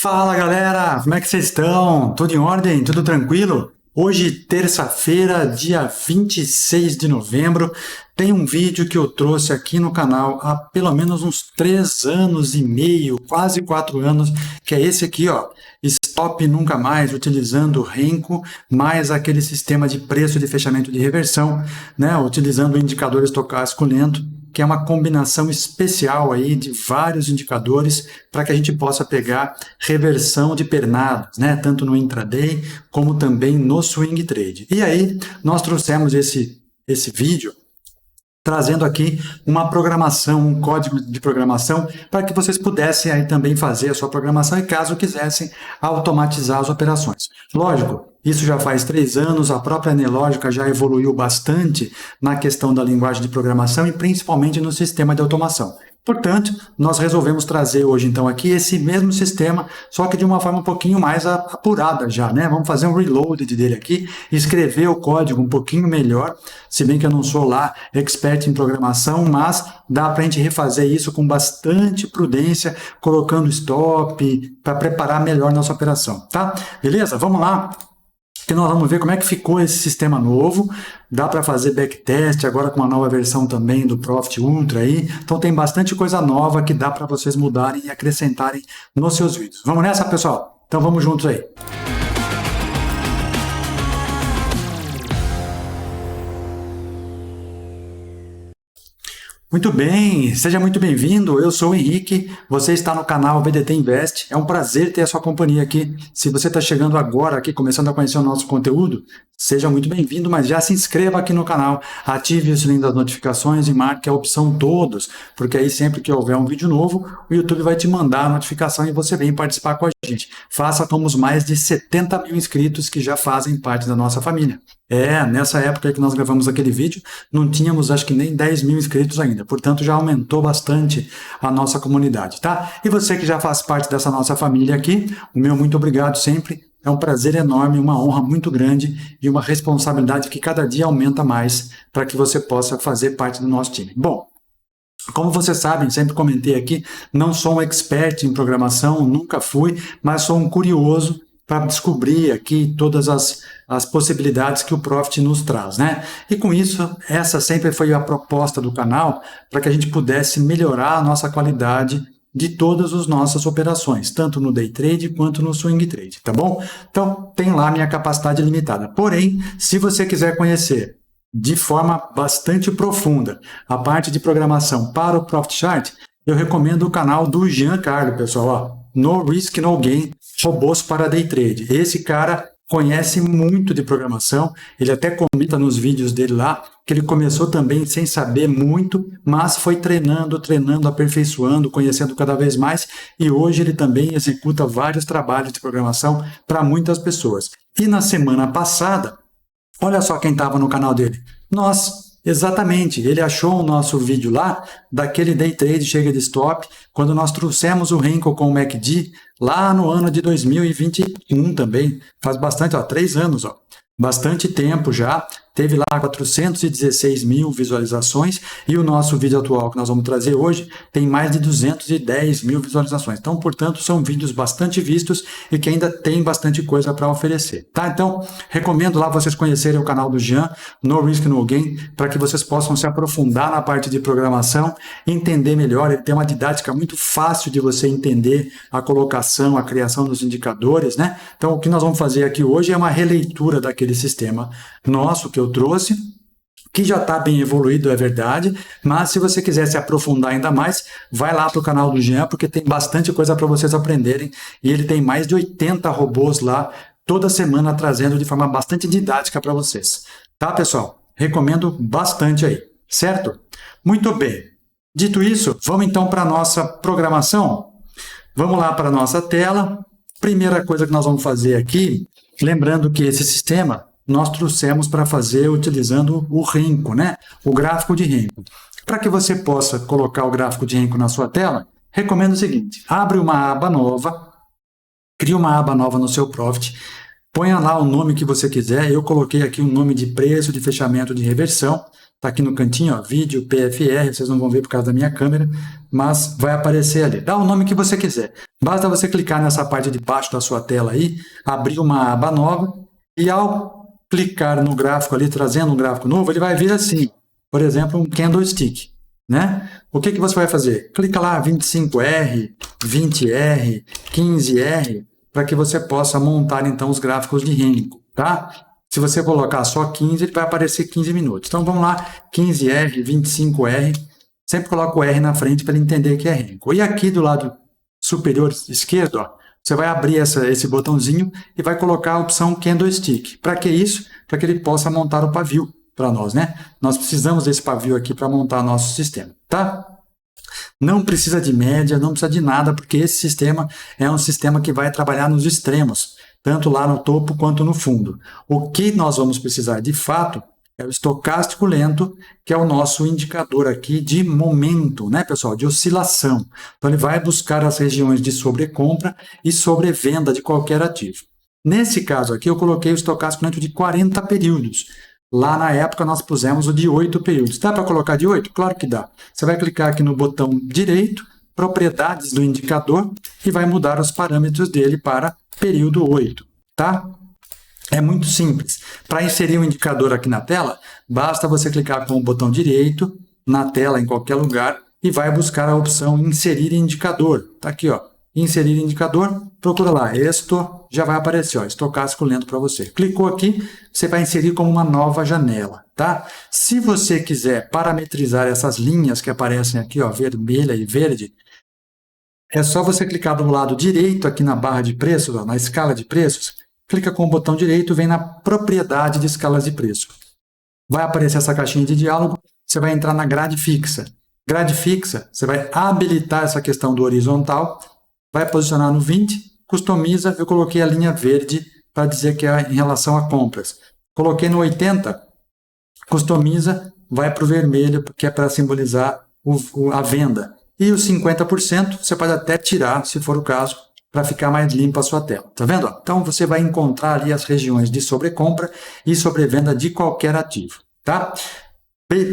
Fala galera, como é que vocês estão? Tudo em ordem? Tudo tranquilo? Hoje, terça-feira, dia 26 de novembro, tem um vídeo que eu trouxe aqui no canal há pelo menos uns 3 anos e meio, quase 4 anos, que é esse aqui, ó. Stop Nunca Mais, utilizando o Renko, mais aquele sistema de preço de fechamento de reversão, né, utilizando o indicador estocástico lento, que é uma combinação especial aí de vários indicadores para que a gente possa pegar reversão de pernadas, né, tanto no intraday como também no swing trade. E aí nós trouxemos esse vídeo trazendo aqui uma programação, um código de programação, para que vocês pudessem aí também fazer a sua programação e, caso quisessem, automatizar as operações. Lógico, isso já faz 3 anos, a própria Nelogica já evoluiu bastante na questão da linguagem de programação e principalmente no sistema de automação. Portanto, nós resolvemos trazer hoje então aqui esse mesmo sistema, só que de uma forma um pouquinho mais apurada já, né? Vamos fazer um reload dele aqui, escrever o código um pouquinho melhor, se bem que eu não sou lá expert em programação, mas dá para a gente refazer isso com bastante prudência, colocando stop, para preparar melhor nossa operação, tá? Beleza? Vamos lá! Que nós vamos ver como é que ficou esse sistema novo. Dá para fazer backtest agora com uma nova versão também do Profit Ultra aí. Então tem bastante coisa nova que dá para vocês mudarem e acrescentarem nos seus vídeos. Vamos nessa, pessoal? Então vamos juntos aí. Muito bem, seja muito bem-vindo, eu sou o Henrique, você está no canal VDT Invest, é um prazer ter a sua companhia aqui. Se você está chegando agora aqui, começando a conhecer o nosso conteúdo, seja muito bem-vindo, mas já se inscreva aqui no canal, ative o sininho das notificações e marque a opção todos, porque aí sempre que houver um vídeo novo, o YouTube vai te mandar a notificação e você vem participar com a gente. Faça como os mais de 70 mil inscritos que já fazem parte da nossa família. Nessa época que nós gravamos aquele vídeo, não tínhamos acho que nem 10 mil inscritos ainda, portanto já aumentou bastante a nossa comunidade, tá? E você que já faz parte dessa nossa família aqui, o meu muito obrigado sempre, é um prazer enorme, uma honra muito grande e uma responsabilidade que cada dia aumenta mais para que você possa fazer parte do nosso time. Bom, como vocês sabem, sempre comentei aqui, não sou um expert em programação, nunca fui, mas sou um curioso para descobrir aqui todas as possibilidades que o Profit nos traz, né? E com isso, essa sempre foi a proposta do canal, para que a gente pudesse melhorar a nossa qualidade de todas as nossas operações, tanto no day trade quanto no swing trade, tá bom? Então, tem lá a minha capacidade limitada. Porém, se você quiser conhecer de forma bastante profunda a parte de programação para o Profit Chart, eu recomendo o canal do Giancarlo, pessoal, ó. No Risk, No Gain, robôs para day trade. Esse cara conhece muito de programação, ele até comenta nos vídeos dele lá, que ele começou também sem saber muito, mas foi treinando, aperfeiçoando, conhecendo cada vez mais, e hoje ele também executa vários trabalhos de programação para muitas pessoas. E na semana passada, olha só quem estava no canal dele, nós. Exatamente, ele achou o nosso vídeo lá, daquele day trade chega de stop, quando nós trouxemos o Renko com o MACD, lá no ano de 2021 também, faz bastante, 3 anos, bastante tempo já, teve lá 416 mil visualizações e o nosso vídeo atual que nós vamos trazer hoje tem mais de 210 mil visualizações. Então, portanto, são vídeos bastante vistos e que ainda tem bastante coisa para oferecer, tá? Então, recomendo lá vocês conhecerem o canal do Jean, No Risk, No Gain, para que vocês possam se aprofundar na parte de programação, entender melhor. Ele tem uma didática muito fácil de você entender a colocação, a criação dos indicadores, né? Então, o que nós vamos fazer aqui hoje é uma releitura daquele sistema nosso que eu trouxe, que já está bem evoluído, é verdade, mas se você quiser se aprofundar ainda mais, vai lá para o canal do Jean, porque tem bastante coisa para vocês aprenderem, e ele tem mais de 80 robôs lá, toda semana trazendo de forma bastante didática para vocês. Tá, pessoal? Recomendo bastante aí, certo? Muito bem. Dito isso, vamos então para a nossa programação? Vamos lá para a nossa tela. Primeira coisa que nós vamos fazer aqui, lembrando que esse sistema nós trouxemos para fazer utilizando o Renko, né? O gráfico de Renko. Para que você possa colocar o gráfico de Renko na sua tela, recomendo o seguinte, abre uma aba nova, cria uma aba nova no seu Profit, ponha lá o nome que você quiser, eu coloquei aqui o nome de preço de fechamento de reversão, Está aqui no cantinho, ó, vídeo, PFR, vocês não vão ver por causa da minha câmera, mas vai aparecer ali. Dá o nome que você quiser. Basta você clicar nessa parte de baixo da sua tela aí, abrir uma aba nova, e ao clicar no gráfico ali, trazendo um gráfico novo, ele vai vir assim, por exemplo, um candlestick, né? O que você vai fazer? Clica lá 25R, 20R, 15R, para que você possa montar então os gráficos de Renko, tá? Se você colocar só 15, ele vai aparecer 15 minutos. Então vamos lá, 15R, 25R, sempre coloca o R na frente para ele entender que é Renko. E aqui do lado superior esquerdo, ó, você vai abrir esse botãozinho e vai colocar a opção Candlestick. Para que isso? Para que ele possa montar o pavio para nós, né? Nós precisamos desse pavio aqui para montar nosso sistema, tá? Não precisa de média, não precisa de nada, porque esse sistema é um sistema que vai trabalhar nos extremos, tanto lá no topo quanto no fundo. O que nós vamos precisar de fato é o estocástico lento, que é o nosso indicador aqui de momento, né, pessoal, de oscilação. Então ele vai buscar as regiões de sobrecompra e sobrevenda de qualquer ativo. Nesse caso aqui eu coloquei o estocástico lento de 40 períodos. Lá na época nós pusemos o de 8 períodos. Dá para colocar de 8? Claro que dá. Você vai clicar aqui no botão direito, propriedades do indicador, e vai mudar os parâmetros dele para período 8, tá? É muito simples. Para inserir um indicador aqui na tela, basta você clicar com o botão direito, na tela em qualquer lugar, e vai buscar a opção inserir indicador. Tá aqui, ó. Inserir indicador, procura lá, já vai aparecer, ó, estocástico lento para você. Clicou aqui, você vai inserir como uma nova janela, tá? Se você quiser parametrizar essas linhas que aparecem aqui, ó, vermelha e verde, é só você clicar do lado direito aqui na barra de preços, ó, na escala de preços, clica com o botão direito, vem na propriedade de escalas de preço. Vai aparecer essa caixinha de diálogo, você vai entrar na grade fixa. Grade fixa, você vai habilitar essa questão do horizontal, vai posicionar no 20, customiza, eu coloquei a linha verde para dizer que é em relação a compras. Coloquei no 80, customiza, vai para o vermelho, que é para simbolizar a venda. E os 50% você pode até tirar, se for o caso, para ficar mais limpa a sua tela. Tá vendo? Então você vai encontrar ali as regiões de sobrecompra e sobrevenda de qualquer ativo. Tá?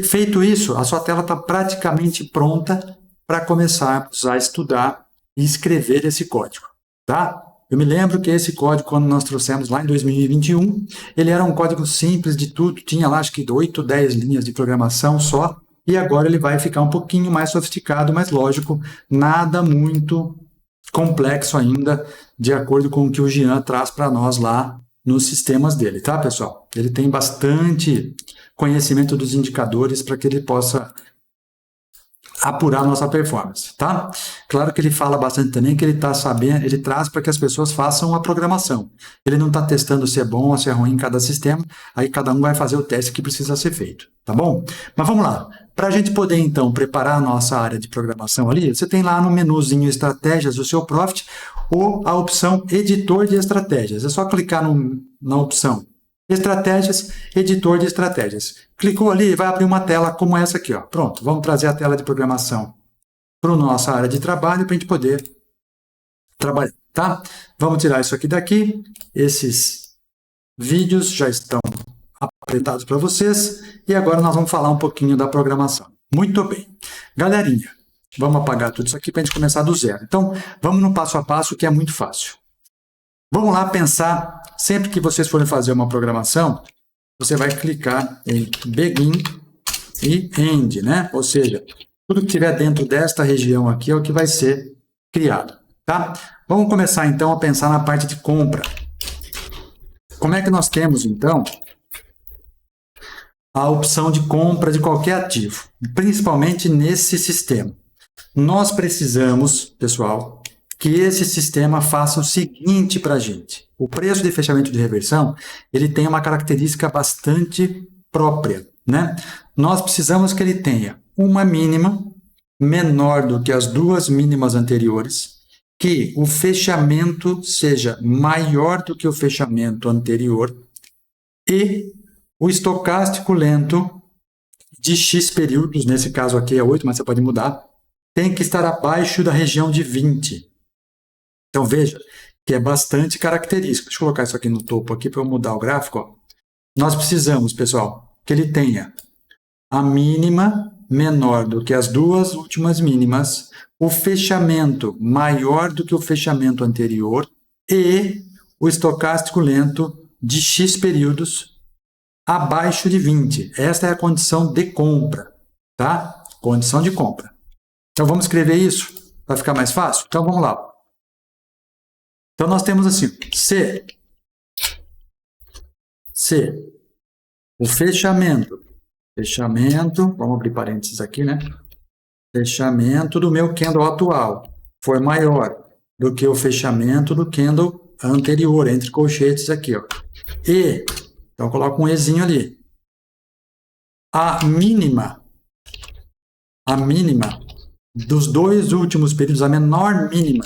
Feito isso, a sua tela está praticamente pronta para começarmos a estudar e escrever esse código. Tá? Eu me lembro que esse código, quando nós trouxemos lá em 2021, ele era um código simples de tudo, tinha lá acho que 8, 10 linhas de programação só, e agora ele vai ficar um pouquinho mais sofisticado, mas lógico, nada muito complexo ainda, de acordo com o que o Jean traz para nós lá nos sistemas dele, tá, pessoal? Ele tem bastante conhecimento dos indicadores para que ele possa apurar nossa performance, tá? Claro que ele fala bastante também que ele está sabendo, ele traz para que as pessoas façam a programação. Ele não está testando se é bom ou se é ruim em cada sistema, aí cada um vai fazer o teste que precisa ser feito, tá bom? Mas vamos lá. Para a gente poder, então, preparar a nossa área de programação ali, você tem lá no menuzinho Estratégias do seu Profit ou a opção Editor de Estratégias. É só clicar na opção Estratégias, Editor de Estratégias. Clicou ali e vai abrir uma tela como essa aqui, ó. Pronto, vamos trazer a tela de programação para a nossa área de trabalho para a gente poder trabalhar, tá? Vamos tirar isso aqui daqui. Esses vídeos já estão apresentados para vocês e agora nós vamos falar um pouquinho da programação. Muito bem. Galerinha, vamos apagar tudo isso aqui para a gente começar do zero. Então, vamos no passo a passo que é muito fácil. Vamos lá pensar, sempre que vocês forem fazer uma programação, você vai clicar em Begin e End, né? Ou seja, tudo que estiver dentro desta região aqui é o que vai ser criado, tá? Vamos começar então a pensar na parte de compra. Como é que nós temos então a opção de compra de qualquer ativo, principalmente nesse sistema? Nós precisamos, pessoal, que esse sistema faça o seguinte para a gente. O preço de fechamento de reversão, ele tem uma característica bastante própria, né? Nós precisamos que ele tenha uma mínima menor do que as duas mínimas anteriores, que o fechamento seja maior do que o fechamento anterior e o estocástico lento de X períodos, nesse caso aqui é 8, mas você pode mudar, tem que estar abaixo da região de 20. Então, veja que é bastante característico. Deixa eu colocar isso aqui no topo aqui para eu mudar o gráfico. Ó. Nós precisamos, pessoal, que ele tenha a mínima menor do que as duas últimas mínimas, o fechamento maior do que o fechamento anterior e o estocástico lento de X períodos abaixo de 20. Esta é a condição de compra, tá? Condição de compra. Então, vamos escrever isso para ficar mais fácil? Então, vamos lá. Então, nós temos assim, se o fechamento, vamos abrir parênteses aqui, né? Fechamento do meu candle atual for maior do que o fechamento do candle anterior, entre colchetes aqui, ó. E, então eu coloco um Ezinho ali. A mínima dos dois últimos períodos, a menor mínima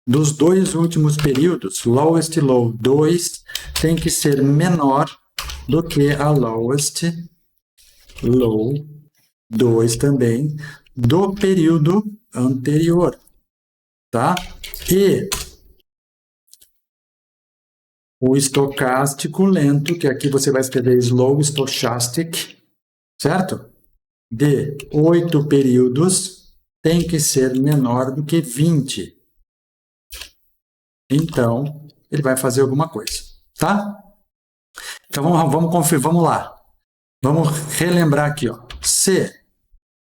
dos dois últimos períodos, lowest low 2, tem que ser menor do que a lowest low 2 também do período anterior, tá? E o estocástico lento, que aqui você vai escrever slow stochastic, certo? De 8 períodos tem que ser menor do que 20. Então, ele vai fazer alguma coisa, tá? Então, vamos conferir, vamos lá. Vamos relembrar aqui, ó. Se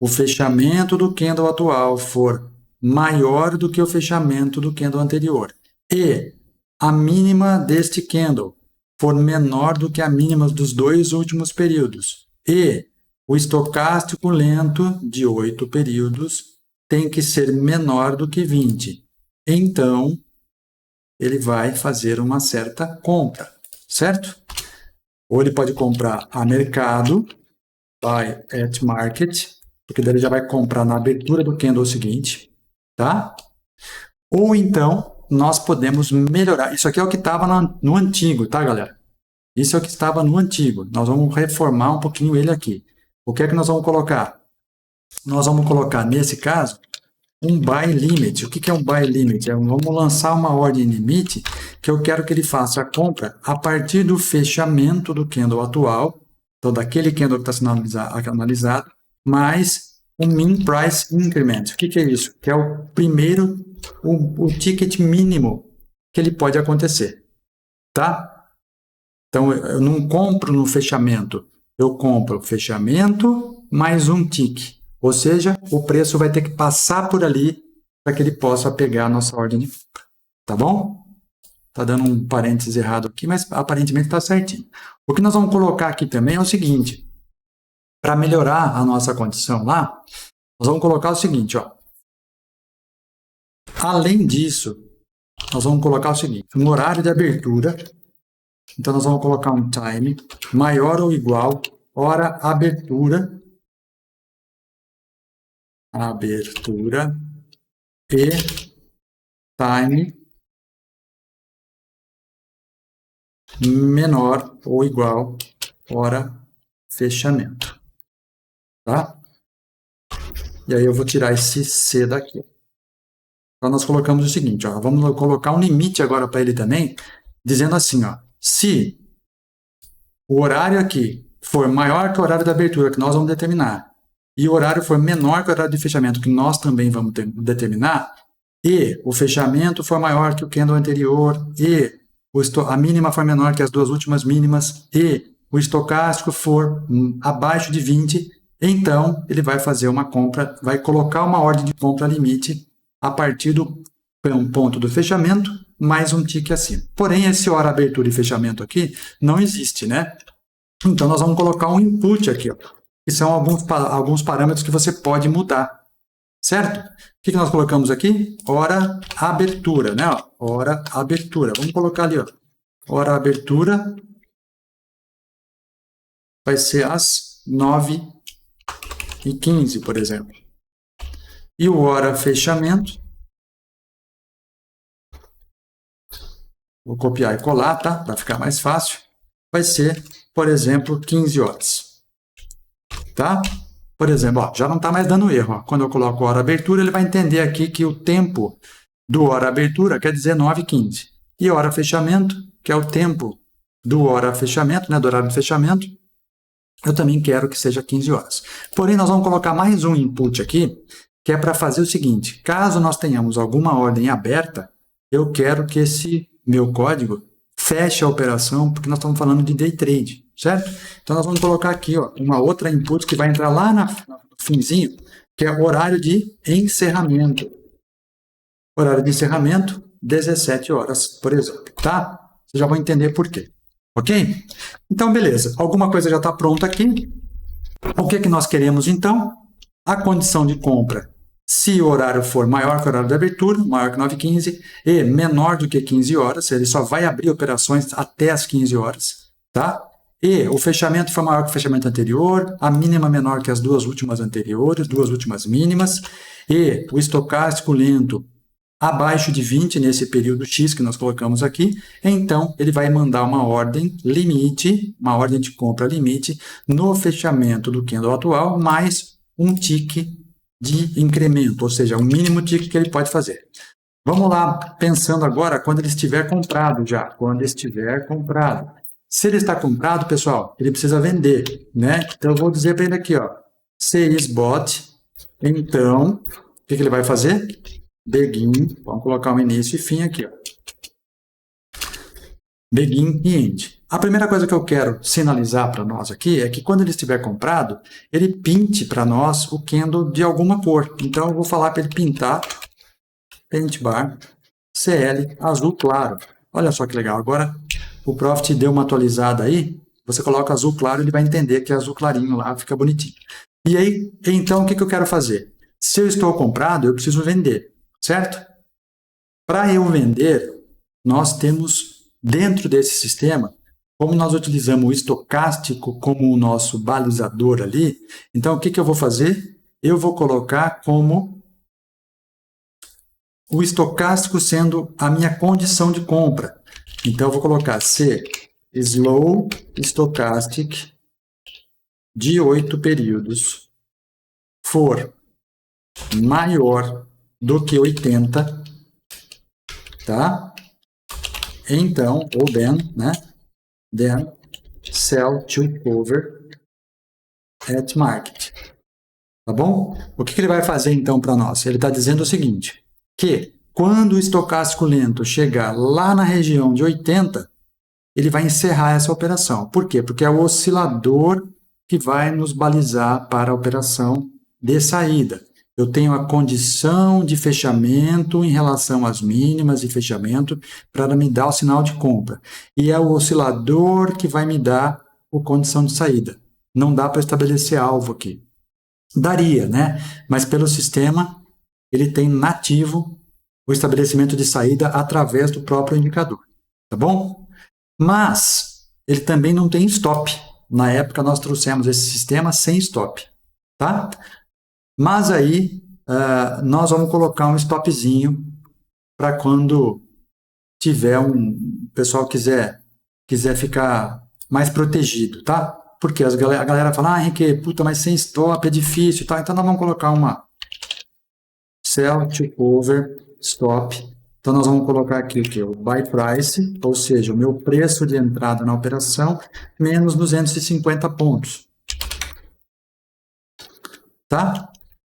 o fechamento do candle atual for maior do que o fechamento do candle anterior e a mínima deste candle for menor do que a mínima dos dois últimos períodos e o estocástico lento de 8 períodos tem que ser menor do que 20. Então, ele vai fazer uma certa compra, certo? Ou ele pode comprar a mercado, buy at market, porque daí ele já vai comprar na abertura do candle seguinte, tá? Ou então, nós podemos melhorar. Isso aqui é o que estava no antigo, tá, galera? Isso é o que estava no antigo. Nós vamos reformar um pouquinho ele aqui. O que é que nós vamos colocar? Nós vamos colocar, nesse caso, um buy limit. O que é um buy limit? Vamos lançar uma ordem limite que eu quero que ele faça a compra a partir do fechamento do candle atual, então daquele candle que está sendo analisado, mais o mean price increment. O que é isso? Que é o primeiro, o ticket mínimo que ele pode acontecer, tá? Então, eu não compro no fechamento, eu compro fechamento mais um tick. Ou seja, o preço vai ter que passar por ali para que ele possa pegar a nossa ordem de compra. Tá bom? Tá dando um parênteses errado aqui, mas aparentemente está certinho. O que nós vamos colocar aqui também é o seguinte. Para melhorar a nossa condição lá, nós vamos colocar o seguinte, ó. Além disso, nós vamos colocar o seguinte, no horário de abertura, então nós vamos colocar um time maior ou igual, hora abertura e time menor ou igual hora fechamento, tá? E aí eu vou tirar esse C daqui. Então nós colocamos o seguinte, ó, vamos colocar um limite agora para ele também, dizendo assim, ó, se o horário aqui for maior que o horário da abertura que nós vamos determinar, e o horário for menor que o horário de fechamento que nós também vamos determinar, e o fechamento for maior que o candle anterior, e a mínima for menor que as duas últimas mínimas, e o estocástico for abaixo de 20, então ele vai fazer uma compra, vai colocar uma ordem de compra limite a partir do ponto do fechamento, mais um tick acima. Porém, esse hora abertura e fechamento aqui não existe, né? Então, nós vamos colocar um input aqui, ó, que são alguns parâmetros que você pode mudar, certo? O que nós colocamos aqui? Hora abertura, né? Hora abertura. Vamos colocar ali, ó. Hora abertura vai ser às 9h15, por exemplo. E o hora fechamento, vou copiar e colar, tá? Para ficar mais fácil, vai ser, por exemplo, 15 horas. Tá? Por exemplo, ó, já não está mais dando erro. Ó. Quando eu coloco hora abertura, ele vai entender aqui que o tempo do hora abertura quer dizer 9h15. E hora fechamento, que é o tempo do hora fechamento, né, do horário de fechamento, eu também quero que seja 15 horas. Porém, nós vamos colocar mais um input aqui, que é para fazer o seguinte: caso nós tenhamos alguma ordem aberta, eu quero que esse meu código feche a operação, porque nós estamos falando de day trade, certo? Então, nós vamos colocar aqui uma outra input que vai entrar lá no finzinho, que é o horário de encerramento. Horário de encerramento, 17 horas, por exemplo, tá? Vocês já vão entender por quê, ok? Então, beleza. Alguma coisa já está pronta aqui. O que nós queremos, então? A condição de compra, se o horário for maior que o horário de abertura, maior que 9h15, e menor do que 15 horas, ele só vai abrir operações até as 15 horas, tá? E o fechamento for maior que o fechamento anterior, a mínima menor que as duas últimas anteriores, duas últimas mínimas, e o estocástico lento abaixo de 20 nesse período X que nós colocamos aqui, então ele vai mandar uma ordem limite, uma ordem de compra limite, no fechamento do candle atual, mais um tick de incremento, ou seja, o mínimo tick que ele pode fazer. Vamos lá, pensando agora quando ele estiver comprado já, quando estiver comprado. Se ele está comprado, pessoal, ele precisa vender, né? Então eu vou dizer para ele aqui, ó, se is bought, então, o que ele vai fazer? Begin, vamos colocar um início e fim aqui, ó. Begin e end. A primeira coisa que eu quero sinalizar para nós aqui é que quando ele estiver comprado, ele pinte para nós o candle de alguma cor. Então eu vou falar para ele pintar Paint Bar CL azul claro. Olha só que legal. Agora o Profit deu uma atualizada aí. Você coloca azul claro, ele vai entender que é azul clarinho lá, fica bonitinho. E aí, então o que eu quero fazer? Se eu estou comprado, eu preciso vender, certo? Para eu vender, nós temos dentro desse sistema, como nós utilizamos o estocástico como o nosso balizador ali, então o que eu vou fazer? Eu vou colocar como o estocástico sendo a minha condição de compra. Então eu vou colocar se slow stochastic de 8 períodos for maior do que 80, tá? Então, ou then, né? Then sell to cover at market. Tá bom? O que ele vai fazer então para nós? Ele está dizendo o seguinte, que quando o estocástico lento chegar lá na região de 80, ele vai encerrar essa operação. Por quê? Porque é o oscilador que vai nos balizar para a operação de saída. Eu tenho a condição de fechamento em relação às mínimas de fechamento para me dar o sinal de compra. E é o oscilador que vai me dar a condição de saída. Não dá para estabelecer alvo aqui. Daria, né? Mas pelo sistema, ele tem nativo o estabelecimento de saída através do próprio indicador. Tá bom? Mas ele também não tem stop. Na época, nós trouxemos esse sistema sem stop. Tá? Mas aí, nós vamos colocar um stopzinho para quando tiver o pessoal quiser ficar mais protegido, tá? Porque a galera fala, Henrique, puta, mas sem stop é difícil, tá? Então nós vamos colocar uma sell to cover stop. Então nós vamos colocar aqui o que? O buy price, ou seja, o meu preço de entrada na operação, menos 250 pontos. Tá?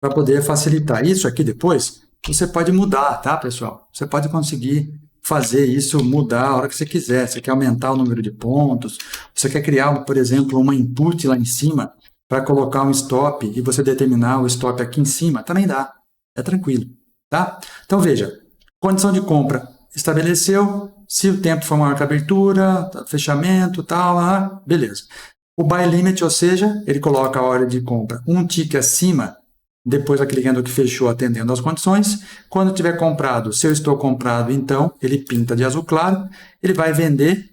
Para poder facilitar isso aqui depois, você pode mudar, tá, pessoal? Você pode conseguir fazer isso, mudar a hora que você quiser. Você quer aumentar o número de pontos, você quer criar, por exemplo, uma input lá em cima para colocar um stop e você determinar o stop aqui em cima, também dá. É tranquilo, tá? Então, veja, condição de compra estabeleceu, se o tempo for maior que a abertura, fechamento, tal, beleza. O buy limit, ou seja, ele coloca a hora de compra um tick acima, depois daquele candle que fechou atendendo às condições. Quando tiver comprado, se eu estou comprado, então, ele pinta de azul claro, ele vai vender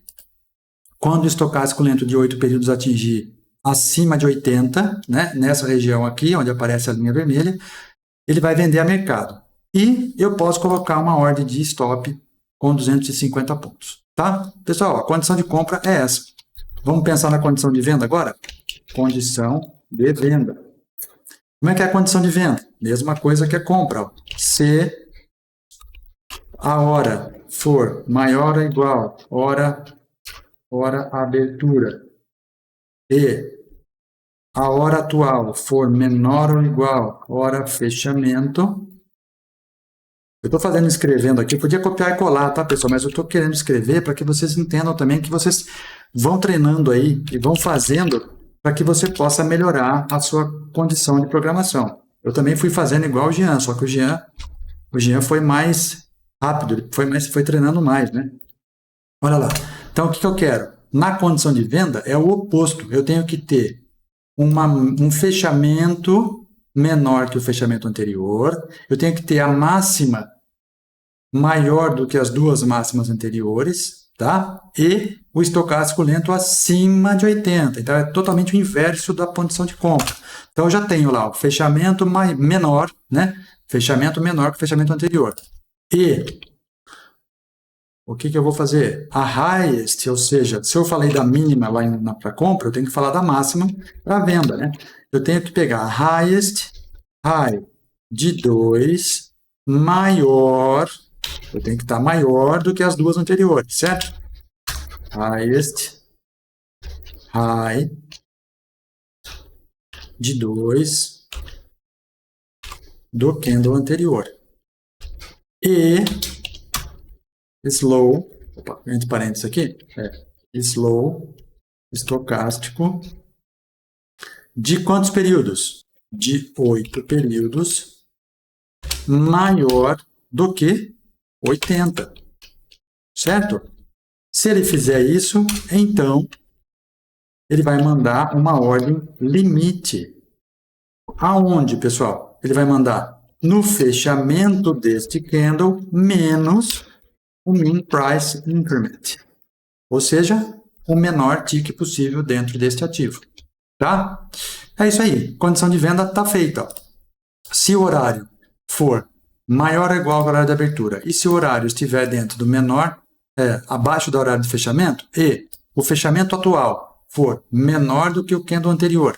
quando o estocástico lento de 8 períodos atingir acima de 80, né, nessa região aqui, onde aparece a linha vermelha, ele vai vender a mercado. E eu posso colocar uma ordem de stop com 250 pontos. Tá? Pessoal, a condição de compra é essa. Vamos pensar na condição de venda agora? Condição de venda. Como é que é a condição de venda? Mesma coisa que a compra. Ó. Se a hora for maior ou igual hora abertura e a hora atual for menor ou igual à hora fechamento. Eu estou escrevendo aqui, eu podia copiar e colar, tá, pessoal? Mas eu estou querendo escrever para que vocês entendam também que vocês vão treinando aí e vão fazendo para que você possa melhorar a sua condição de programação. Eu também fui fazendo igual o Jean, só que o Jean foi mais rápido, foi treinando mais, né? Olha lá. Então, o que eu quero? Na condição de venda é o oposto. Eu tenho que ter um fechamento menor que o fechamento anterior. Eu tenho que ter a máxima maior do que as duas máximas anteriores, tá? E o estocástico lento acima de 80. Então, é totalmente o inverso da condição de compra. Então, eu já tenho lá o fechamento menor, né? Fechamento menor que o fechamento anterior. E o que eu vou fazer? A highest, ou seja, se eu falei da mínima lá para compra, eu tenho que falar da máxima para venda, né? Eu tenho que pegar a highest, high de 2, maior, eu tenho que estar maior do que as duas anteriores, certo? Highest, high de 2 do candle anterior. E slow, entre parênteses aqui, slow, estocástico, de quantos períodos? De 8 períodos, maior do que 80, certo? Se ele fizer isso, então ele vai mandar uma ordem limite. Aonde, pessoal? Ele vai mandar no fechamento deste candle menos o mean price increment, ou seja, o menor tick possível dentro deste ativo, tá? É isso aí, condição de venda está feita. Se o horário for maior ou igual ao horário de abertura e se o horário estiver dentro do menor, abaixo do horário de fechamento e o fechamento atual for menor do que o candle anterior,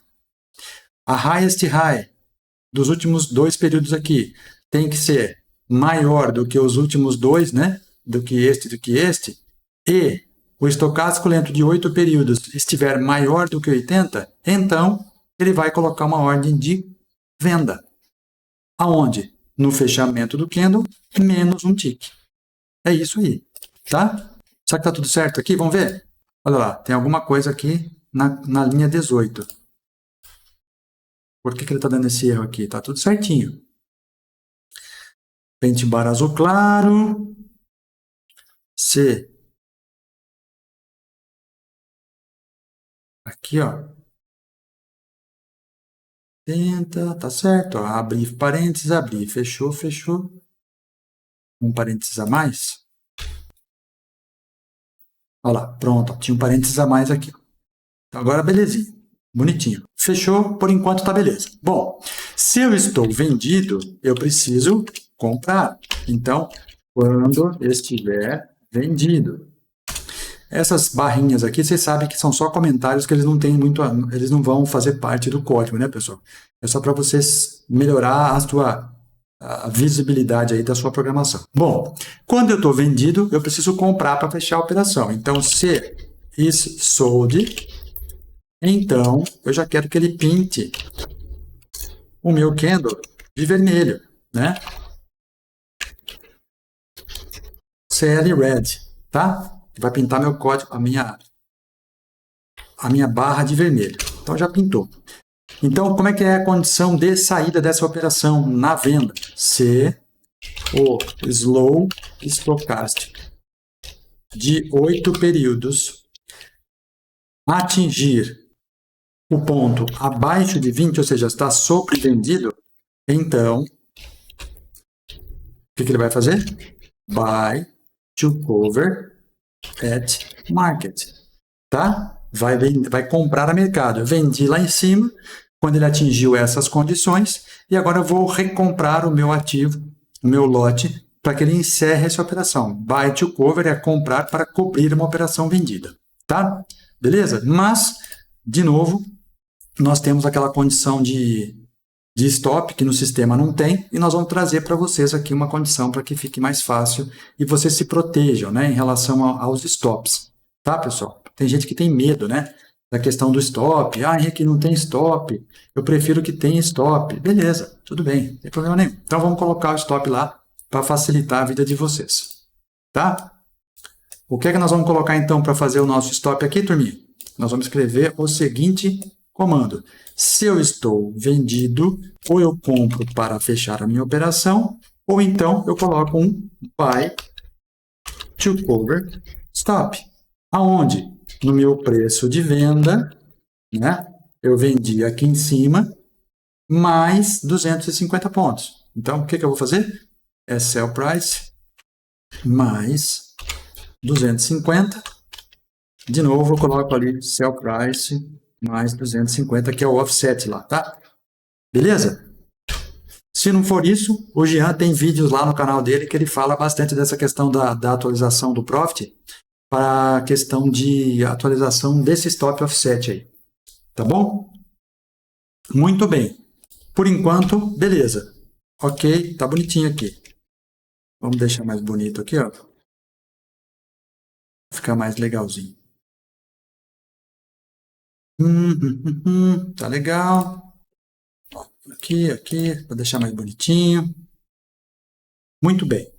a highest high dos últimos 2 períodos aqui tem que ser maior do que os últimos 2, né? Do que este, e o estocástico lento de 8 períodos estiver maior do que 80, então ele vai colocar uma ordem de venda. Aonde? No fechamento do candle, menos um tick. É isso aí, tá? Será que tá tudo certo aqui? Vamos ver? Olha lá, tem alguma coisa aqui na linha 18. Por que ele está dando esse erro aqui? Tá tudo certinho. Pente bar azul claro. C. Aqui, ó. Tenta, tá certo. Ó. Abrir parênteses, abrir. Fechou, fechou. Um parênteses a mais. Olha lá, pronto. Ó. Tinha um parênteses a mais aqui. Então, agora, belezinha. Bonitinho. Fechou, por enquanto tá beleza. Bom, se eu estou vendido, eu preciso comprar. Então, quando estiver vendido. Essas barrinhas aqui, vocês sabem que são só comentários que eles não têm muito, eles não vão fazer parte do código, né, pessoal? É só para vocês melhorar a visibilidade aí da sua programação. Bom, quando eu estou vendido, eu preciso comprar para fechar a operação. Então, se is sold, então eu já quero que ele pinte o meu candle de vermelho, né? CL red, tá? Vai pintar meu código, a minha barra de vermelho. Então, já pintou. Então, como é que é a condição de saída dessa operação na venda? Se o slow stochastic de 8 períodos atingir o ponto abaixo de 20, ou seja, está sobrevendido, então, o que ele vai fazer? Buy to cover at market, tá? Vai comprar a mercado. Eu vendi lá em cima, quando ele atingiu essas condições, e agora eu vou recomprar o meu ativo, o meu lote, para que ele encerre essa operação. Buy to cover é comprar para cobrir uma operação vendida, tá? Beleza? Mas, de novo, nós temos aquela condição de stop, que no sistema não tem, e nós vamos trazer para vocês aqui uma condição para que fique mais fácil e vocês se protejam, né, em relação aos stops. Tá, pessoal? Tem gente que tem medo, né, da questão do stop. Ah, Henrique, não tem stop. Eu prefiro que tenha stop. Beleza, tudo bem, não tem problema nenhum. Então vamos colocar o stop lá para facilitar a vida de vocês. Tá? O que é que nós vamos colocar então para fazer o nosso stop aqui, turminha? Nós vamos escrever o seguinte comando. Se eu estou vendido, ou eu compro para fechar a minha operação, ou então eu coloco um buy to cover stop. Aonde? No meu preço de venda, né? Eu vendi aqui em cima, mais 250 pontos. Então, o que eu vou fazer? É sell price mais 250. De novo, eu coloco ali sell price mais 250, que é o offset lá, tá? Beleza? Se não for isso, o Jean tem vídeos lá no canal dele que ele fala bastante dessa questão da atualização do Profit para a questão de atualização desse stop offset aí. Tá bom? Muito bem. Por enquanto, beleza. Ok, tá bonitinho aqui. Vamos deixar mais bonito aqui, ó. Ficar mais legalzinho. Tá legal. Aqui, para deixar mais bonitinho. Muito bem.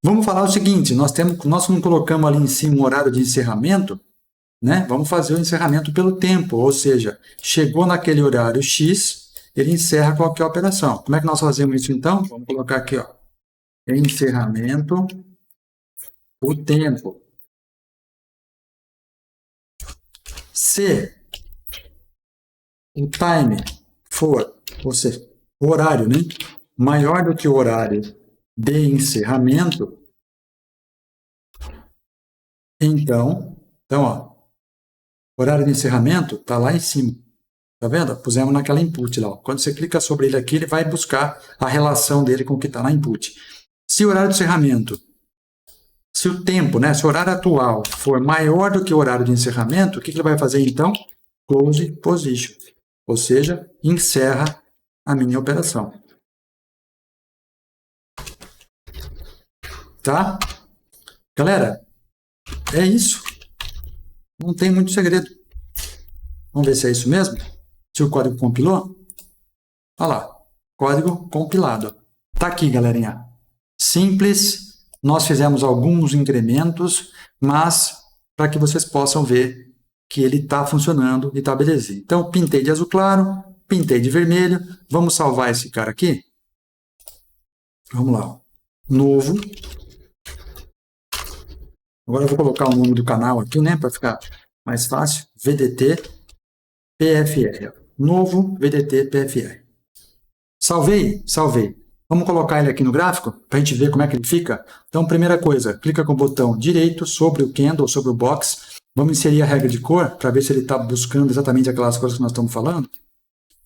Vamos falar o seguinte, nós não colocamos ali em cima um horário de encerramento, né? Vamos fazer o encerramento pelo tempo, ou seja, chegou naquele horário X, ele encerra qualquer operação. Como é que nós fazemos isso então? Vamos colocar aqui, ó, encerramento, o tempo. Se o time for, ou seja, o horário, né, maior do que o horário de encerramento, então ó, horário de encerramento está lá em cima. Tá vendo? Pusemos naquela input lá. Ó. Quando você clica sobre ele aqui, ele vai buscar a relação dele com o que está na input. Se o horário de encerramento, se o tempo, né, se o horário atual for maior do que o horário de encerramento, o que ele vai fazer então? Close position. Ou seja, encerra a minha operação. Tá? Galera, é isso. Não tem muito segredo. Vamos ver se é isso mesmo? Se o código compilou? Olha lá, código compilado. Tá aqui, galerinha. Simples, nós fizemos alguns incrementos, mas para que vocês possam ver que ele está funcionando e está belezinha. Então, pintei de azul claro, pintei de vermelho. Vamos salvar esse cara aqui? Vamos lá. Novo. Agora eu vou colocar o nome do canal aqui, né, para ficar mais fácil. VDT PFR. Novo VDT PFR. Salvei? Salvei. Vamos colocar ele aqui no gráfico para a gente ver como é que ele fica? Então, primeira coisa, clica com o botão direito sobre o candle, sobre o box. Vamos inserir a regra de cor para ver se ele está buscando exatamente aquelas coisas que nós estamos falando.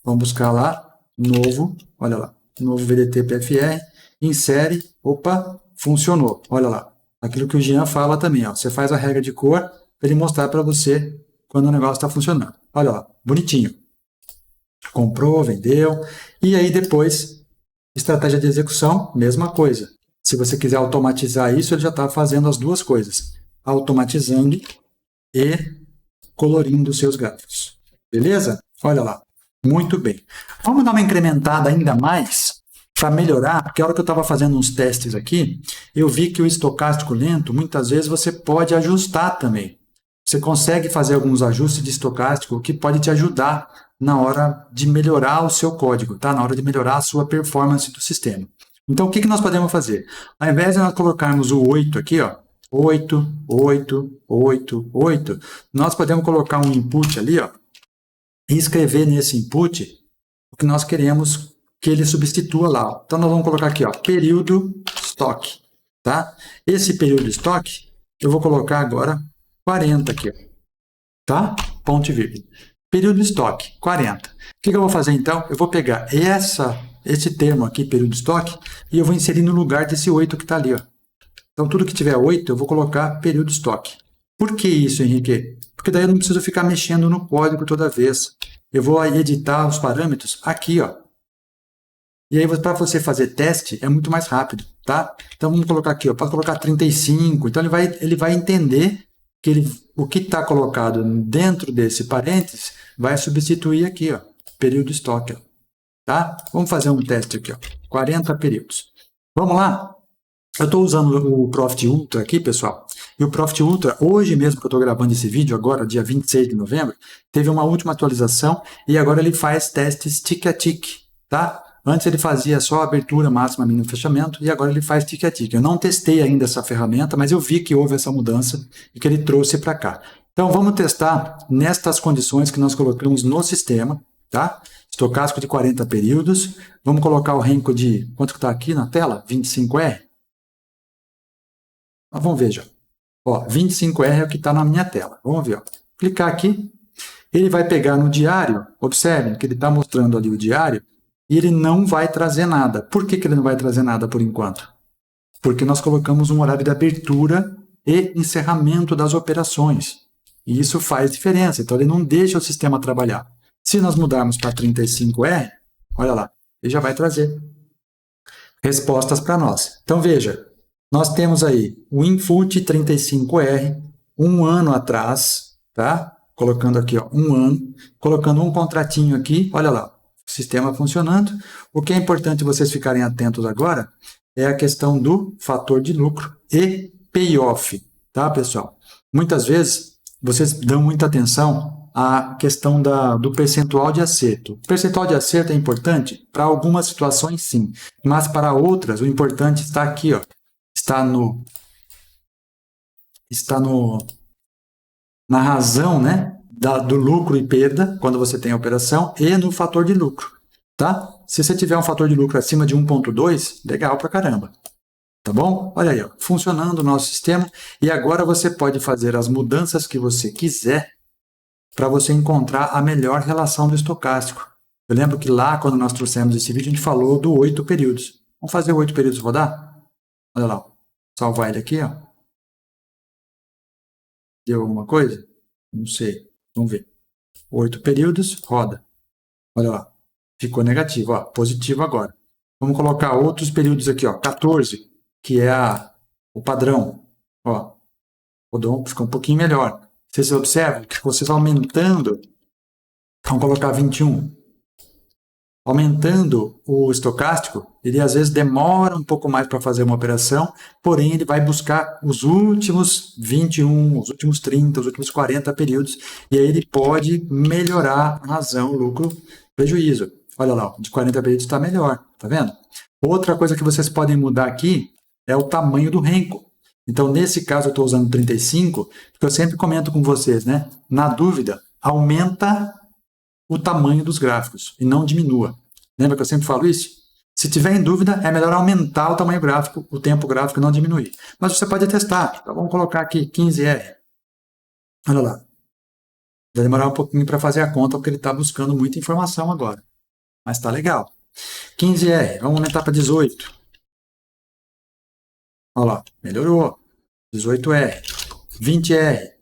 Vamos buscar lá, novo, olha lá, novo VDT PFR, insere, opa, funcionou, olha lá. Aquilo que o Jean fala também, ó, você faz a regra de cor para ele mostrar para você quando o negócio está funcionando. Olha lá, bonitinho. Comprou, vendeu, e aí depois, estratégia de execução, mesma coisa. Se você quiser automatizar isso, ele já está fazendo as duas coisas, automatizando e colorindo os seus gráficos. Beleza? Olha lá, muito bem. Vamos dar uma incrementada ainda mais para melhorar, porque a hora que eu estava fazendo uns testes aqui, eu vi que o estocástico lento, muitas vezes você pode ajustar também. Você consegue fazer alguns ajustes de estocástico que pode te ajudar na hora de melhorar o seu código, tá? Na hora de melhorar a sua performance do sistema. Então, o que nós podemos fazer? Ao invés de nós colocarmos o 8 aqui, ó, 8, 8, 8, 8, nós podemos colocar um input ali, ó, e escrever nesse input o que nós queremos que ele substitua lá. Ó. Então, nós vamos colocar aqui, ó, período estoque, tá? Esse período estoque, eu vou colocar agora 40 aqui, ó, tá? Ponto e vírgula. Período estoque, 40. O que eu vou fazer então? Eu vou pegar esse termo aqui, período estoque, e eu vou inserir no lugar desse 8 que está ali, ó. Então, tudo que tiver 8, eu vou colocar período estoque. Por que isso, Henrique? Porque daí eu não preciso ficar mexendo no código toda vez. Eu vou editar os parâmetros aqui, ó. E aí, para você fazer teste, é muito mais rápido, tá? Então, vamos colocar aqui, ó, para colocar 35. Então, ele vai entender o que está colocado dentro desse parênteses vai substituir aqui, ó, período estoque. Ó, tá? Vamos fazer um teste aqui, ó, 40 períodos. Vamos lá? Eu estou usando o Profit Ultra aqui, pessoal. E o Profit Ultra, hoje mesmo que eu estou gravando esse vídeo, agora, dia 26 de novembro, teve uma última atualização e agora ele faz testes tic a tic, tá? Antes ele fazia só abertura, máxima, mínimo, fechamento, e agora ele faz tic a tic. Eu não testei ainda essa ferramenta, mas eu vi que houve essa mudança e que ele trouxe para cá. Então vamos testar nestas condições que nós colocamos no sistema, tá? Estocástico de 40 períodos. Vamos colocar o Renko de, quanto que está aqui na tela? 25R. Vamos ver já. Ó, 25R é o que está na minha tela. Vamos ver. Ó. Clicar aqui. Ele vai pegar no diário. Observem que ele está mostrando ali o diário. E ele não vai trazer nada. Por que ele não vai trazer nada por enquanto? Porque nós colocamos um horário de abertura e encerramento das operações. E isso faz diferença. Então ele não deixa o sistema trabalhar. Se nós mudarmos para 35R, olha lá, ele já vai trazer respostas para nós. Então veja. Nós temos aí o input 35R, um ano atrás, tá? Colocando aqui, ó, um ano, colocando um contratinho aqui, olha lá, o sistema funcionando. O que é importante vocês ficarem atentos agora é a questão do fator de lucro e payoff, tá, pessoal? Muitas vezes vocês dão muita atenção à questão do percentual de acerto. O percentual de acerto é importante para algumas situações, sim, mas para outras o importante está aqui, ó. Está na razão, né, do lucro e perda, quando você tem a operação, e no fator de lucro, tá? Se você tiver um fator de lucro acima de 1.2, legal pra caramba, tá bom? Olha aí, ó, funcionando o nosso sistema, e agora você pode fazer as mudanças que você quiser para você encontrar a melhor relação do estocástico. Eu lembro que lá, quando nós trouxemos esse vídeo, a gente falou do 8 períodos. Vamos fazer 8 períodos rodar? Olha lá, ó. Salvar ele aqui, ó. Deu alguma coisa? Não sei. Vamos ver. 8 períodos, roda. Olha lá. Ficou negativo, ó. Positivo agora. Vamos colocar outros períodos aqui, ó. 14, que é o padrão. Ó. Rodou, ficou um pouquinho melhor. Vocês observam que vocês aumentando. Vamos colocar 21. Aumentando o estocástico, ele às vezes demora um pouco mais para fazer uma operação, porém ele vai buscar os últimos 21, os últimos 30, os últimos 40 períodos, e aí ele pode melhorar a razão, lucro, prejuízo. Olha lá, de 40 períodos está melhor, tá vendo? Outra coisa que vocês podem mudar aqui é o tamanho do Renko. Então, nesse caso, eu estou usando 35, porque eu sempre comento com vocês, né? Na dúvida, aumenta o tamanho dos gráficos e não diminua. Lembra que eu sempre falo isso? Se tiver em dúvida, é melhor aumentar o tamanho gráfico, o tempo gráfico e não diminuir. Mas você pode testar. Então, vamos colocar aqui 15R. Olha lá. Vai demorar um pouquinho para fazer a conta, porque ele está buscando muita informação agora. Mas está legal. 15R. Vamos aumentar para 18. Olha lá. Melhorou. 18R. 20R.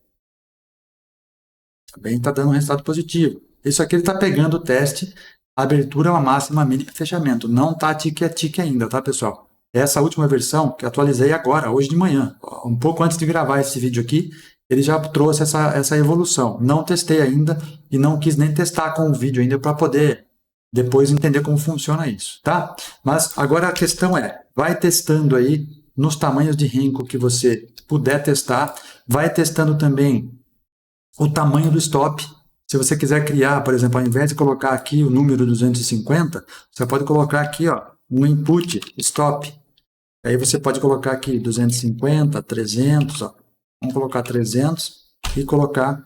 Também está dando um resultado positivo. Isso aqui ele está pegando o teste, abertura, uma máxima, mínima e fechamento. Não está tic a tic ainda, tá, pessoal? Essa última versão que atualizei agora, hoje de manhã, um pouco antes de gravar esse vídeo aqui, ele já trouxe essa evolução. Não testei ainda e não quis nem testar com o vídeo ainda para poder depois entender como funciona isso, tá? Mas agora a questão é, vai testando aí nos tamanhos de Renko que você puder testar, vai testando também o tamanho do stop. Se você quiser criar, por exemplo, ao invés de colocar aqui o número 250, você pode colocar aqui, ó, no input, stop. Aí você pode colocar aqui 250, 300, ó. Vamos colocar 300 e colocar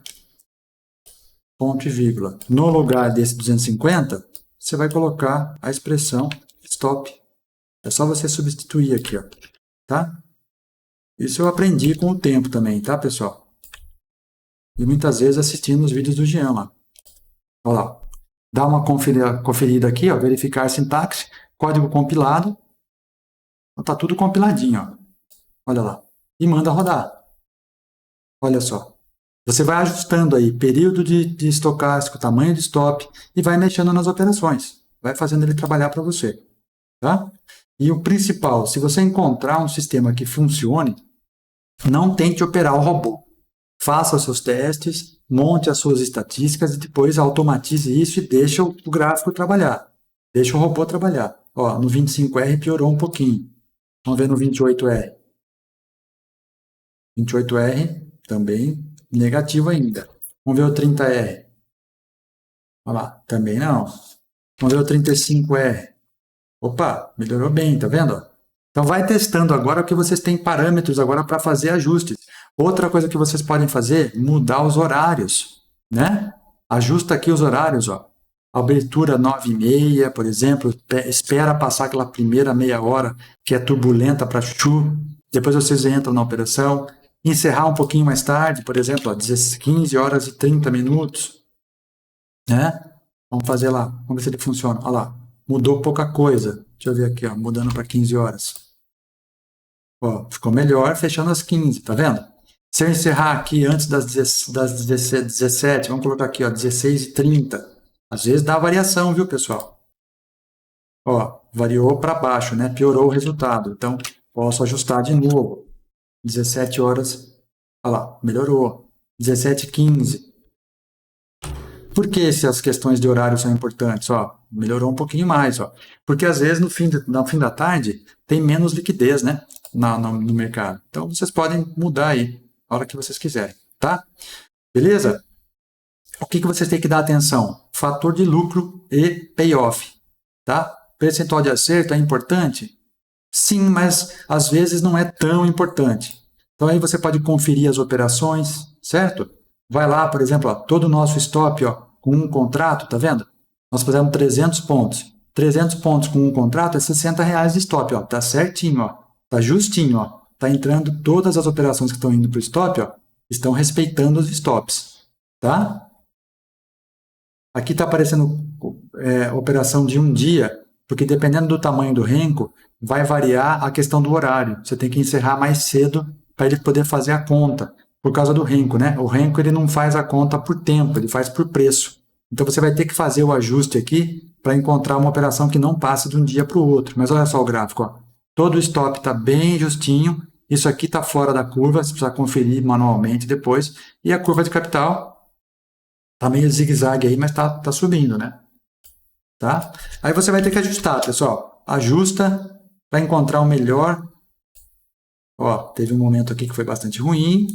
ponto e vírgula. No lugar desse 250, você vai colocar a expressão stop. É só você substituir aqui, ó, tá? Isso eu aprendi com o tempo também, tá, pessoal? E muitas vezes assistindo os vídeos do Jean lá. Olha lá. Dá uma conferida aqui, ó, verificar a sintaxe, código compilado. Está tudo compiladinho, ó. Olha lá. E manda rodar. Olha só. Você vai ajustando aí período de estocástico, tamanho de stop e vai mexendo nas operações. Vai fazendo ele trabalhar para você. Tá? E o principal, se você encontrar um sistema que funcione, não tente operar o robô. faça os seus testes, monte as suas estatísticas e depois automatize isso e deixa o gráfico trabalhar. Deixa o robô trabalhar. Ó, no 25R piorou um pouquinho. Vamos ver no 28R. 28R também negativo ainda. Vamos ver o 30R. Olha lá, também não. Vamos ver o 35R. Opa, melhorou bem, tá vendo? Então vai testando agora porque vocês têm parâmetros agora para fazer ajustes. Outra coisa que vocês podem fazer, mudar os horários, né? Ajusta aqui os horários, ó. Abertura 9h30, por exemplo, espera passar aquela primeira meia hora que é turbulenta para chuchu, depois vocês entram na operação, encerrar um pouquinho mais tarde, por exemplo, ó, 15 horas e 30 minutos, né? Vamos fazer lá, vamos ver se ele funciona. Olha lá, mudou pouca coisa. Deixa eu ver aqui, ó, mudando para 15 horas. Ó, ficou melhor fechando às 15, tá vendo? Se eu encerrar aqui antes das 17, vamos colocar aqui, ó, 16h30. Às vezes dá variação, viu, pessoal? Ó, variou para baixo, né? Piorou o resultado. Então, posso ajustar de novo. 17 horas, olha lá, melhorou. 17h15. Por que essas questões de horário são importantes? Ó, melhorou um pouquinho mais, ó. Porque às vezes no fim da tarde tem menos liquidez, né? No mercado. Então vocês podem mudar aí a hora que vocês quiserem, tá? Beleza? O que vocês têm que dar atenção? Fator de lucro e payoff, tá? Percentual de acerto é importante? Sim, mas às vezes não é tão importante. Então aí você pode conferir as operações, certo? Vai lá, por exemplo, ó, todo o nosso stop, ó, com um contrato, tá vendo? Nós fizemos 300 pontos. 300 pontos com um contrato é R$60 de stop, ó. Tá certinho, ó. Tá justinho, ó. Tá entrando todas as operações que estão indo para o stop, ó, estão respeitando os stops, tá? Aqui está aparecendo operação de um dia, porque dependendo do tamanho do renco, vai variar a questão do horário. Você tem que encerrar mais cedo para ele poder fazer a conta, por causa do renco, né? O renco ele não faz a conta por tempo, ele faz por preço. Então você vai ter que fazer o ajuste aqui para encontrar uma operação que não passe de um dia para o outro. Mas olha só o gráfico, ó. Todo o stop está bem justinho, isso aqui está fora da curva, você precisa conferir manualmente depois, e a curva de capital tá meio zigue-zague aí, mas tá subindo, né? Tá? Aí você vai ter que ajustar, pessoal. Ajusta para encontrar o melhor. Ó, teve um momento aqui que foi bastante ruim.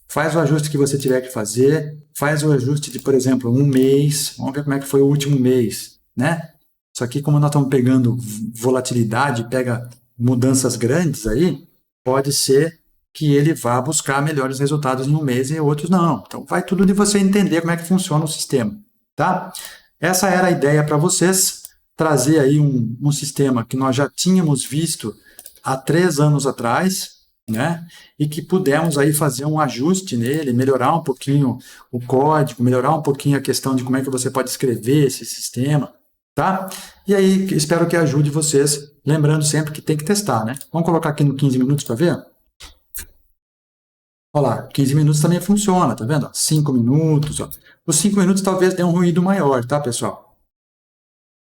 Faz o ajuste que você tiver que fazer. Faz o ajuste de, por exemplo, um mês. Vamos ver como é que foi o último mês, né? Isso aqui, como nós estamos pegando volatilidade, pega mudanças grandes aí, pode ser que ele vá buscar melhores resultados em um mês e outros não. Então, vai tudo de você entender como é que funciona o sistema, tá? Essa era a ideia para vocês, trazer aí um sistema que nós já tínhamos visto há 3 anos atrás, né? E que pudemos aí fazer um ajuste nele, melhorar um pouquinho o código, melhorar um pouquinho a questão de como é que você pode escrever esse sistema, tá? E aí, espero que ajude vocês, lembrando sempre que tem que testar, né? Vamos colocar aqui no 15 minutos para ver? Olha lá, 15 minutos também funciona, tá vendo? 5 minutos, ó. Os 5 minutos talvez dê um ruído maior, tá, pessoal?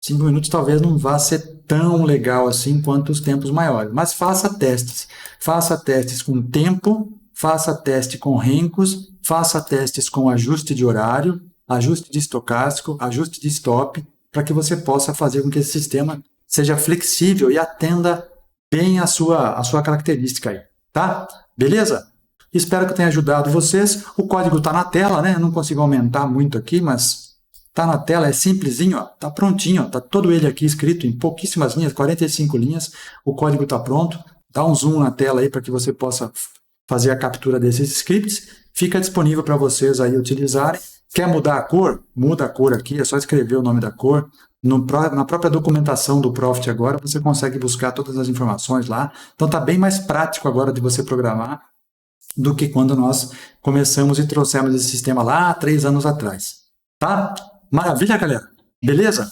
5 minutos talvez não vá ser tão legal assim quanto os tempos maiores, mas faça testes. Faça testes com tempo, faça teste com rencos, faça testes com ajuste de horário, ajuste de estocástico, ajuste de stop, para que você possa fazer com que esse sistema seja flexível e atenda bem a sua característica aí, tá? Beleza? Espero que tenha ajudado vocês. O código está na tela, né? Eu não consigo aumentar muito aqui, mas está na tela, é simplesinho, ó. Tá prontinho, ó. Tá todo ele aqui escrito em pouquíssimas linhas, 45 linhas. O código está pronto. Dá um zoom na tela aí para que você possa fazer a captura desses scripts. Fica disponível para vocês aí utilizarem. Quer mudar a cor? Muda a cor aqui, é só escrever o nome da cor. Na própria documentação do Profit agora, você consegue buscar todas as informações lá. Então tá bem mais prático agora de você programar do que quando nós começamos e trouxemos esse sistema lá há 3 anos atrás. Tá? Maravilha, galera? Beleza?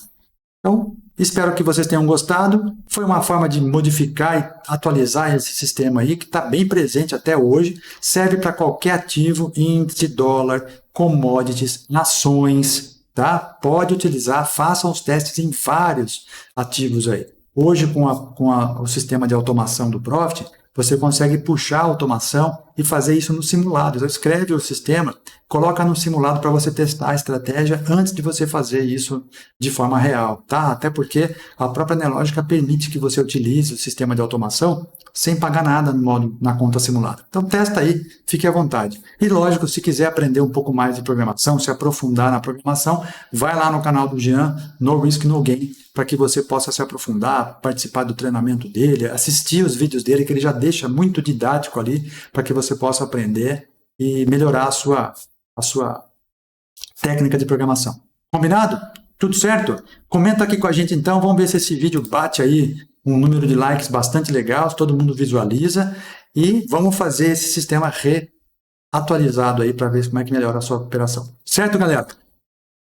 Então, espero que vocês tenham gostado. Foi uma forma de modificar e atualizar esse sistema aí, que está bem presente até hoje. Serve para qualquer ativo, índice, dólar, commodities, ações, tá? Pode utilizar, façam os testes em vários ativos aí. Hoje, com o sistema de automação do Profit, você consegue puxar a automação e fazer isso no simulado. Então, escreve o sistema, coloca no simulado para você testar a estratégia antes de você fazer isso de forma real, tá? Até porque a própria Nelogica permite que você utilize o sistema de automação sem pagar nada na conta simulada. Então testa aí, fique à vontade. E lógico, se quiser aprender um pouco mais de programação, se aprofundar na programação, vai lá no canal do Jean, No Risk, No Gain, para que você possa se aprofundar, participar do treinamento dele, assistir os vídeos dele, que ele já deixa muito didático ali, para que você possa aprender e melhorar a sua técnica de programação. Combinado? Tudo certo? Comenta aqui com a gente então, vamos ver se esse vídeo bate aí um número de likes bastante legal, todo mundo visualiza, e vamos fazer esse sistema reatualizado aí para ver como é que melhora a sua operação. Certo, galera?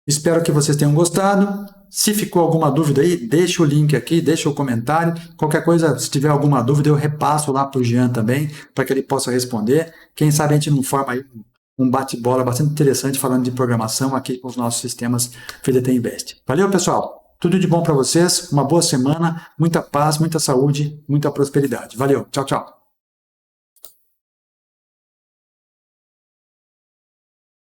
Espero que vocês tenham gostado. Se ficou alguma dúvida aí, deixa o link aqui, deixa o comentário. Qualquer coisa, se tiver alguma dúvida, eu repasso lá para o Jean também, para que ele possa responder. Quem sabe a gente não forma aí um bate-bola bastante interessante falando de programação aqui com os nossos sistemas VDT Invest. Valeu, pessoal! Tudo de bom para vocês, uma boa semana, muita paz, muita saúde, muita prosperidade. Valeu, tchau, tchau!